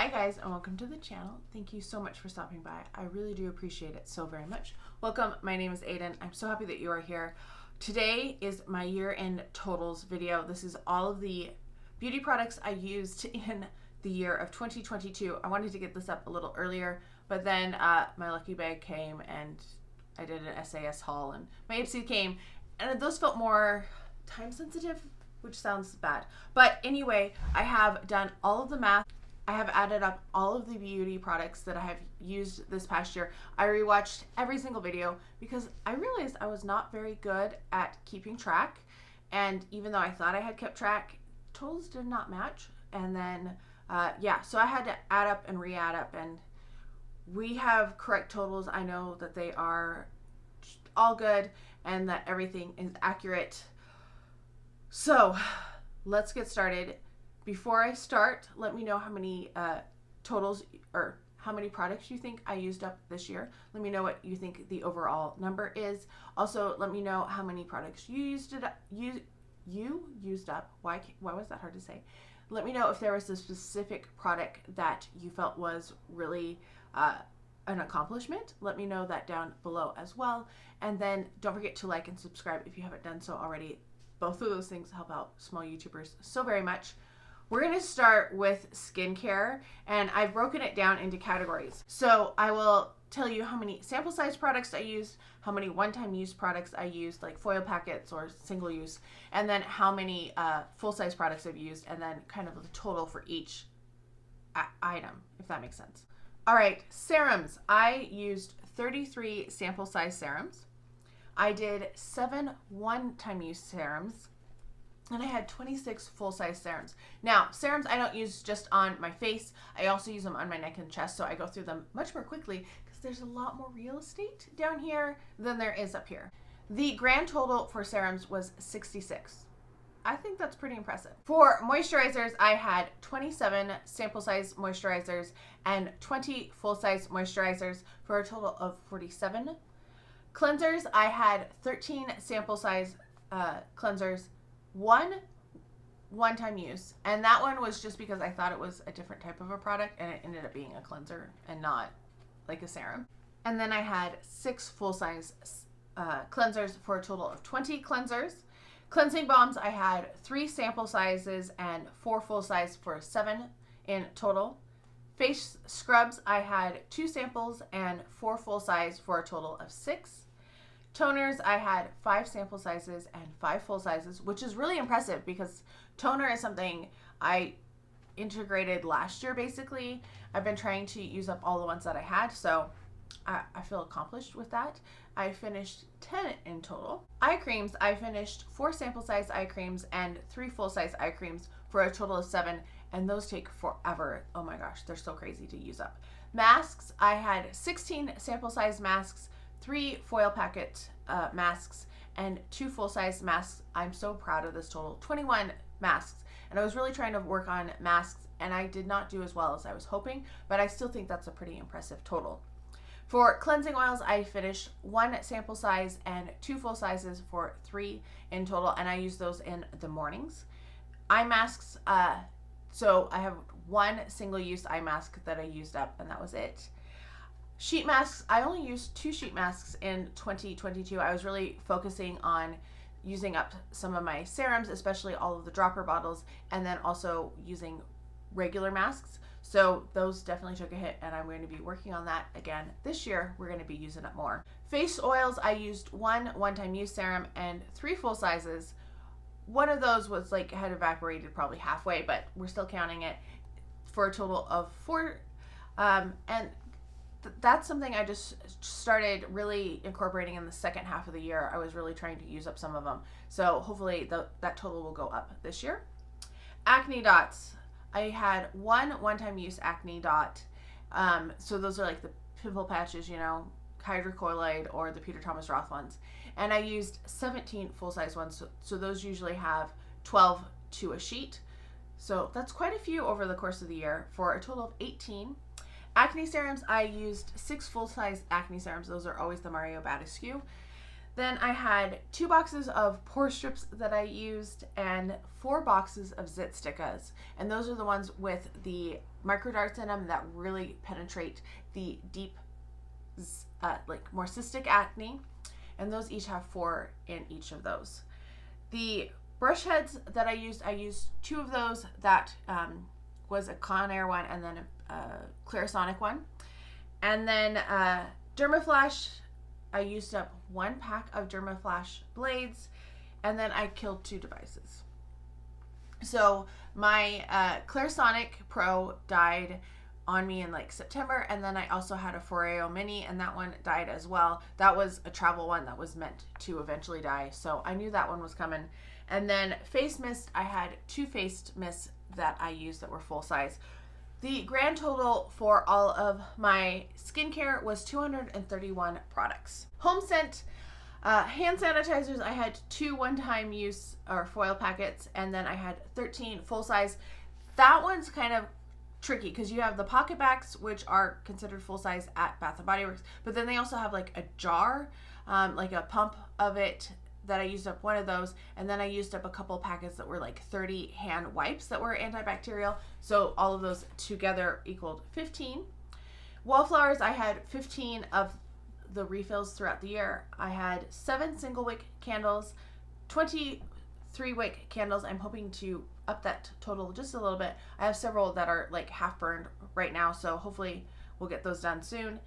Hi guys, and welcome to the channel. Thank you so much for stopping by. I really do appreciate it so very much. Welcome, my name is Aiden. I'm so happy that you are here. Today is my year-end totals video. This is all of the beauty products I used in the year of 2022. I wanted to get this up a little earlier, but then my lucky bag came and I did an SAS haul and my Ipsy came, and those felt more time sensitive, which sounds bad. But anyway, I have done all of the math. I have added up all of the beauty products that I have used this past year. I rewatched every single video because I realized I was not very good at keeping track. And even though I thought I had kept track, totals did not match. And then, so I had to add up and re-add up. And we have correct totals. I know that they are all good and that everything is accurate. So let's get started. Before I start, let me know how many totals or how many products you think I used up this year. Let me know what you think the overall number is. Also, let me know how many products you used up. Why was that hard to say? Let me know if there was a specific product that you felt was really an accomplishment. Let me know that down below as well. And then don't forget to like and subscribe if you haven't done so already. Both of those things help out small YouTubers so very much. We're going to start with skincare, and I've broken it down into categories. So I will tell you how many sample size products I used, how many one-time use products I used, like foil packets or single use, and then how many full-size products I've used, and then kind of the total for each item, if that makes sense. All right, serums. I used 33 sample size serums. I did 7 one-time use serums. And I had 26 full-size serums. Now, serums I don't use just on my face. I also use them on my neck and chest, so I go through them much more quickly because there's a lot more real estate down here than there is up here. The grand total for serums was 66. I think that's pretty impressive. For moisturizers, I had 27 sample-size moisturizers and 20 full-size moisturizers for a total of 47. Cleansers, I had 13 sample-size cleansers, 1 one-time use, and that one was just because I thought it was a different type of a product and it ended up being a cleanser and not like a serum. And then I had 6 full-size cleansers for a total of 20 cleansers. Cleansing balms, I had 3 sample sizes and 4 full-size for 7 in total. Face scrubs, I had 2 samples and 4 full-size for a total of 6. Toners, I had 5 sample sizes and 5 full sizes, which is really impressive because toner is something I integrated last year, basically. I've been trying to use up all the ones that I had, so I feel accomplished with that. I finished 10 in total. Eye creams, I finished 4 sample size eye creams and 3 full size eye creams for a total of 7, and those take forever. Oh my gosh, they're so crazy to use up. Masks, I had 16 sample size masks, 3 foil packet masks, and 2 full-size masks. I'm so proud of this total. 21 masks. And I was really trying to work on masks, and I did not do as well as I was hoping, but I still think that's a pretty impressive total. For cleansing oils, I finished 1 sample size and 2 full sizes for 3 in total, and I use those in the mornings. Eye masks, so I have 1 single-use eye mask that I used up, and that was it. Sheet masks, I only used 2 sheet masks in 2022. I was really focusing on using up some of my serums, especially all of the dropper bottles, and then also using regular masks. So those definitely took a hit, and I'm going to be working on that again this year. We're going to be using up more. Face oils, I used 1 one-time use serum and 3 full sizes. One of those was like had evaporated probably halfway, but we're still counting it, for a total of 4. And that's something I just started really incorporating in the second half of the year. I was really trying to use up some of them. So hopefully that total will go up this year. Acne dots. I had 1 one-time use acne dot. So those are like the pimple patches, you know, hydrocolloid or the Peter Thomas Roth ones. And I used 17 full-size ones. So those usually have 12 to a sheet. So that's quite a few over the course of the year for a total of 18. Acne serums, I used 6 full-size acne serums. Those are always the Mario Badescu. Then I had 2 boxes of pore strips that I used and 4 boxes of zit stickas. And those are the ones with the micro darts in them that really penetrate the deep, like more cystic acne. And those each have 4 in each of those. The brush heads that I used 2 of those. That was a Conair one and then a Clarisonic one. And then Dermaflash, I used up 1 pack of Dermaflash blades, and then I killed 2 devices. So my Clarisonic Pro died on me in like September, and then I also had a Foreo Mini, and that one died as well. That was a travel one that was meant to eventually die, so I knew that one was coming. And then face mist, I had 2 face mists that I used that were full size. The grand total for all of my skincare was 231 products. Home scent, hand sanitizers, I had 2 one-time use or foil packets, and then I had 13 full size. That one's kind of tricky because you have the pocket backs, which are considered full size at Bath & Body Works, but then they also have like a jar, like a pump of it, that I used up 1 of those, and then I used up a couple packets that were like 30 hand wipes that were antibacterial, so all of those together equaled 15. Wallflowers, I had 15 of the refills throughout the year. I had 7 single wick candles, 23 wick candles. I'm hoping to up that total just a little bit. I have several that are like half burned right now, so hopefully we'll get those done soon.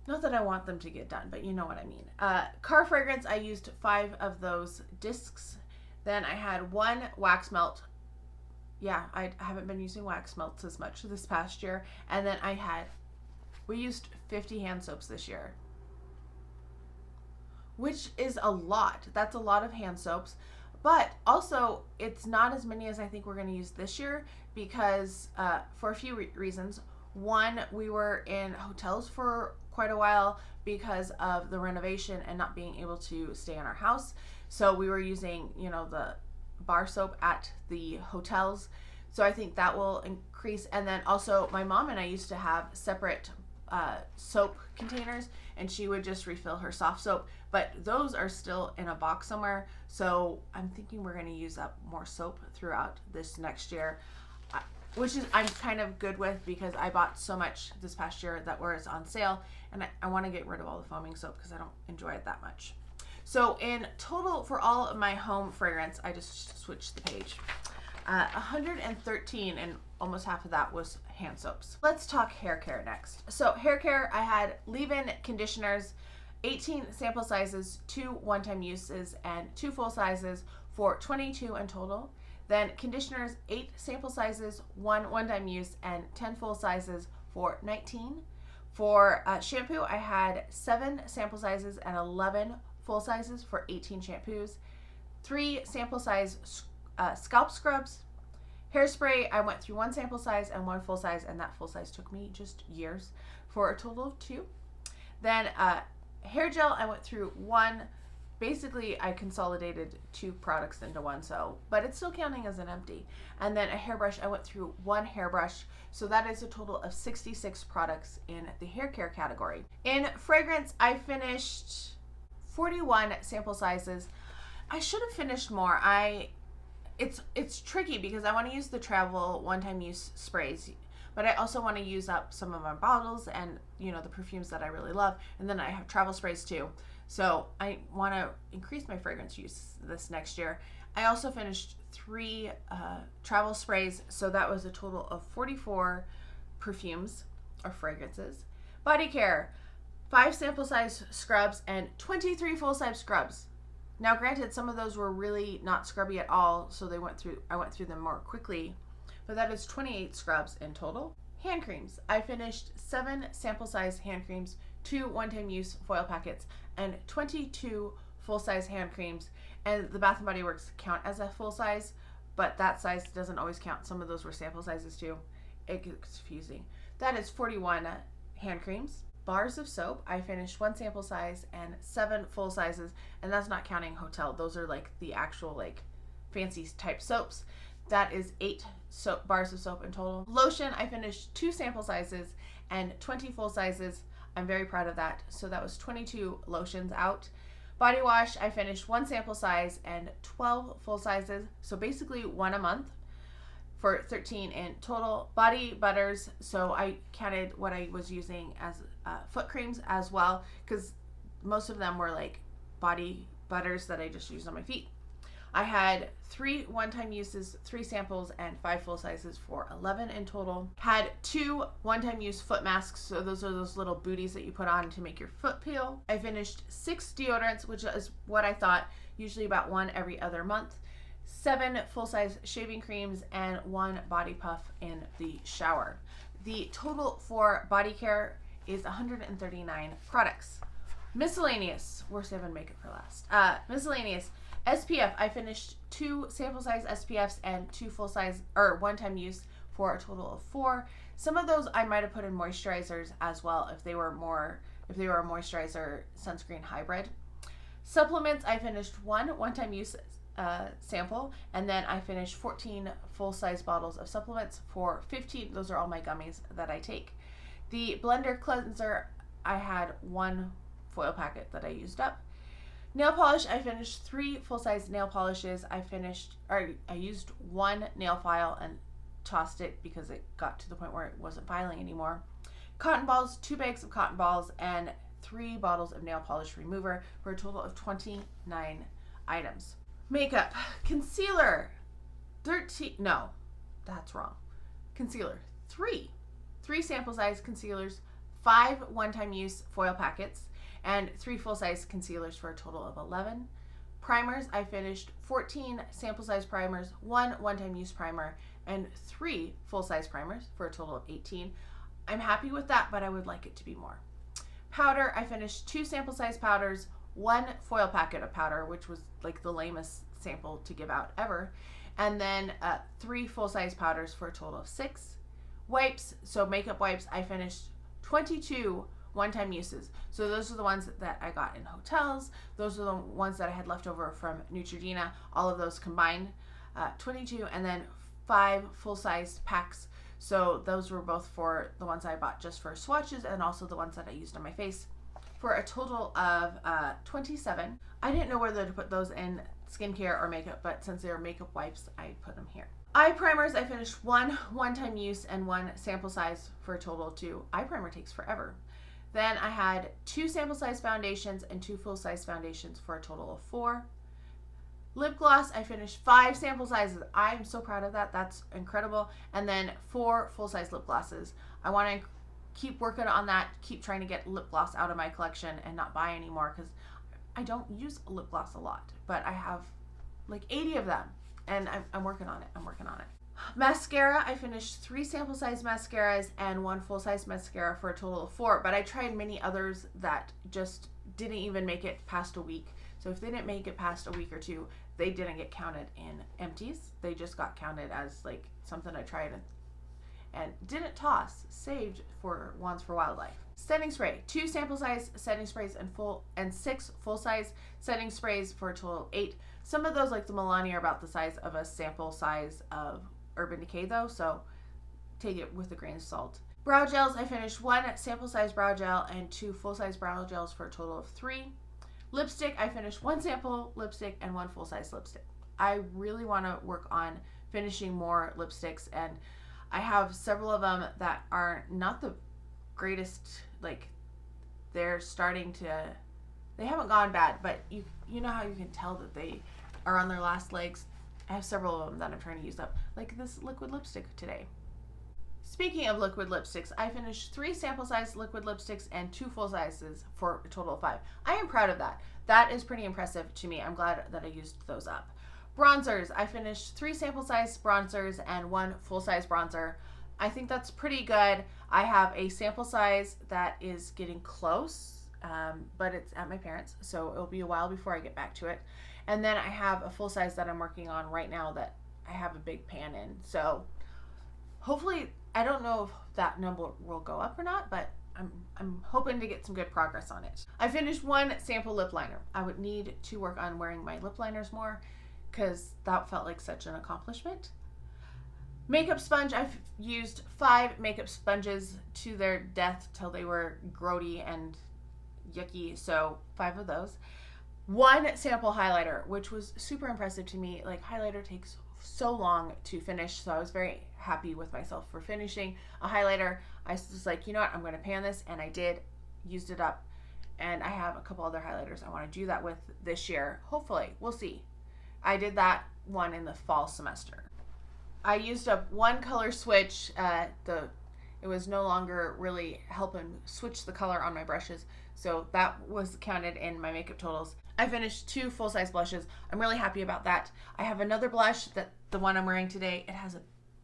Not that I want them to get done, but you know what I mean. Car fragrance, I used 5 of those discs. Then I had 1 wax melt. Yeah, I haven't been using wax melts as much this past year. And then we used 50 hand soaps this year, which is a lot. That's a lot of hand soaps. But also, it's not as many as I think we're going to use this year because for a few reasons. One, we were in hotels for quite a while because of the renovation and not being able to stay in our house. So we were using, the bar soap at the hotels. So I think that will increase. And then also my mom and I used to have separate soap containers, and she would just refill her soft soap, but those are still in a box somewhere. So I'm thinking we're going to use up more soap throughout this next year, which is I'm kind of good with because I bought so much this past year that was on sale, and I want to get rid of all the foaming soap because I don't enjoy it that much. So in total for all of my home fragrance, I just switched the page. 113, and almost half of that was hand soaps. Let's talk hair care next. So hair care, I had leave-in conditioners, 18 sample sizes, 2 one-time uses, and 2 full sizes for 22 in total. Then conditioners, 8 sample sizes, 1 one-time use, and 10 full sizes for 19. For shampoo, I had 7 sample sizes and 11 full sizes for 18 shampoos. 3 sample size scalp scrubs. Hairspray, I went through 1 sample size and 1 full size, and that full size took me just years for a total of 2. Then hair gel, I went through 1. Basically, I consolidated 2 products into 1, but it's still counting as an empty. And then a hairbrush, I went through 1 hairbrush, so that is a total of 66 products in the hair care category. In fragrance, I finished 41 sample sizes. I should have finished more. It's tricky because I want to use the travel one-time use sprays, but I also want to use up some of my bottles and the perfumes that I really love, and then I have travel sprays too. So I want to increase my fragrance use this next year. I also finished 3 travel sprays, so that was a total of 44 perfumes or fragrances. Body care, 5 sample size scrubs and 23 full size scrubs. Now granted, some of those were really not scrubby at all, so I went through them more quickly, but that is 28 scrubs in total. Hand creams, I finished 7 sample size hand creams, 2 one-time use foil packets, and 22 full-size hand creams. And the Bath & Body Works count as a full size, but that size doesn't always count. Some of those were sample sizes too. It gets confusing. That is 41 hand creams. Bars of soap, I finished 1 sample size and 7 full sizes, and that's not counting hotel. Those are like the actual like fancy type soaps. That is 8 bars of soap in total. Lotion, I finished 2 sample sizes and 20 full sizes. I'm very proud of that. So that was 22 lotions out. Body wash, I finished 1 sample size and 12 full sizes, so basically 1 a month for 13 in total. Body butters, so I counted what I was using as foot creams as well, because most of them were like body butters that I just used on my feet. I had 3 one-time uses, 3 samples, and 5 full sizes for 11 in total. Had 2 one-time use foot masks, so those are those little booties that you put on to make your foot peel. I finished 6 deodorants, which is what I thought, usually about 1 every other month. 7 full-size shaving creams, and 1 body puff in the shower. The total for body care is 139 products. Miscellaneous, we're saving makeup for last. Miscellaneous. SPF, I finished 2 sample size SPFs and 2 full size or one-time use for a total of 4. Some of those I might have put in moisturizers as well if they were a moisturizer sunscreen hybrid. Supplements, I finished 1 one-time use sample, and then I finished 14 full size bottles of supplements for 15. Those are all my gummies that I take. The blender cleanser, I had 1 foil packet that I used up. Nail polish, I finished 3 full-size nail polishes. I used 1 nail file and tossed it because it got to the point where it wasn't filing anymore. Cotton balls, 2 bags of cotton balls, and 3 bottles of nail polish remover for a total of 29 items. Makeup, concealer, 13, no, that's wrong. Concealer, 3 sample size concealers, 5 one-time use foil packets, and 3 full-size concealers for a total of 11. Primers, I finished 14 sample-size primers, 1 one-time use primer, and 3 full-size primers for a total of 18. I'm happy with that, but I would like it to be more. Powder, I finished 2 sample-size powders, 1 foil packet of powder, which was like the lamest sample to give out ever, and then 3 full-size powders for a total of 6. Wipes, so makeup wipes, I finished 22 one-time uses. So those are the ones that I got in hotels. Those are the ones that I had left over from Neutrogena. All of those combined, 22, and then 5 full-size packs. So those were both for the ones I bought just for swatches and also the ones that I used on my face for a total of 27. I didn't know whether to put those in skincare or makeup, but since they're makeup wipes, I put them here. Eye primers, I finished 1 one-time use and 1 sample size for a total of 2. Eye primer takes forever. Then I had 2 sample size foundations and 2 full size foundations for a total of 4. Lip gloss, I finished 5 sample sizes. I'm so proud of that. That's incredible. And then 4 full size lip glosses. I want to keep working on that, keep trying to get lip gloss out of my collection and not buy anymore because I don't use lip gloss a lot, but I have like 80 of them and I'm working on it. Mascara, I finished 3 sample size mascaras and 1 full size mascara for a total of 4, but I tried many others that just didn't even make it past a week. So if they didn't make it past a week or 2, they didn't get counted in empties. They just got counted as like something I tried and didn't toss, saved for ones for wildlife. Setting spray, 2 sample size setting sprays and 6 full size setting sprays for a total of 8. Some of those, like the Milani, are about the size of a sample size of Urban Decay though, so take it with a grain of salt. Brow gels, I finished 1 sample size brow gel and 2 full size brow gels for a total of 3. Lipstick, I finished 1 sample lipstick and 1 full size lipstick. I really want to work on finishing more lipsticks, and I have several of them that are not the greatest, like they haven't gone bad, but you know how you can tell that they are on their last legs. I have several of them that I'm trying to use up, like this liquid lipstick today. Speaking of liquid lipsticks, I finished 3 sample size liquid lipsticks and 2 full sizes for a total of 5. I am proud of that. That is pretty impressive to me. I'm glad that I used those up. Bronzers, I finished 3 sample size bronzers and 1 full size bronzer. I think that's pretty good. I have a sample size that is getting close, but it's at my parents', so it'll be a while before I get back to it. And then I have a full size that I'm working on right now that I have a big pan in. So hopefully, I don't know if that number will go up or not, but I'm hoping to get some good progress on it. I finished 1 sample lip liner. I would need to work on wearing my lip liners more because that felt like such an accomplishment. Makeup sponge, I've used 5 makeup sponges to their death till they were grody and yucky, so 5 of those. one sample highlighter, which was super impressive to me. Like, highlighter takes so long to finish, so I was very happy with myself for finishing a highlighter. I was just like, you know what, I'm going to pan this, and I did, used it up, and I have a couple other highlighters I want to do that with this year. Hopefully, we'll see. I did that one in the fall semester. I used up one color switch. It was no longer really helping switch the color on my brushes, so that was counted in my makeup totals. I finished 2 full-size blushes. I'm really happy about that. I have another blush, that the one I'm wearing today. It has a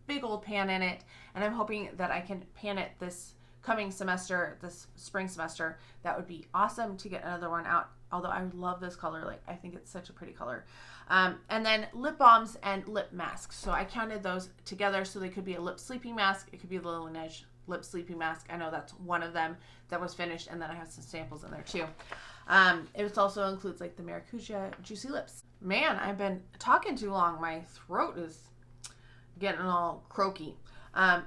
big old pan in it, and I'm hoping that I can pan it this coming semester, this spring semester. That would be awesome to get another one out, although I love this color. Like, I think it's such a pretty color. And then lip balms and lip masks. So I counted those together, so they could be a lip sleeping mask. It could be the Laneige lip sleeping mask. I know that's one of them that was finished, and then I have some samples in there too. It also includes like the Maracuja Juicy Lips. Man, I've been talking too long. My throat is getting all croaky.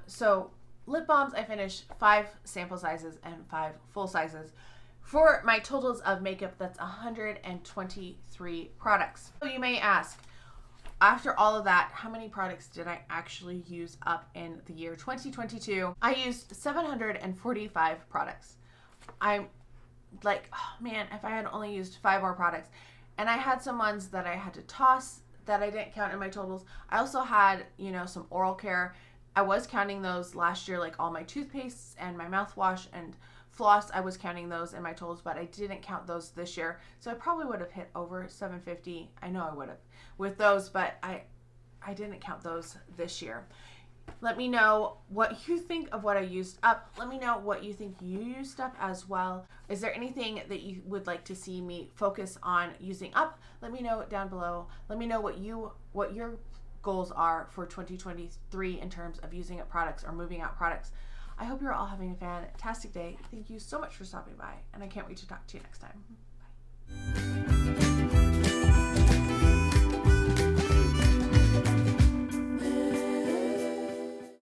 So lip balms, I finished 5 sample sizes and 5 full sizes. For my totals of makeup, that's 123 products. So you may ask, after all of that, how many products did I actually use up in the year 2022? I used 745 products. I'm like, oh man, if I had only used 5 more products. And I had some ones that I had to toss that I didn't count in my totals. I also had, some oral care. I was counting those last year, like all my toothpastes and my mouthwash and floss. I was counting those in my totals, but I didn't count those this year. So I probably would have hit over 750. I know I would have with those, but I didn't count those this year. Let me know what you think of what I used up. Let me know what you think you used up as well. Is there anything that you would like to see me focus on using up? Let me know down below. Let me know what your goals are for 2023 in terms of using up products or moving out products. I hope you're all having a fantastic day. Thank you so much for stopping by, and I can't wait to talk to you next time. Bye.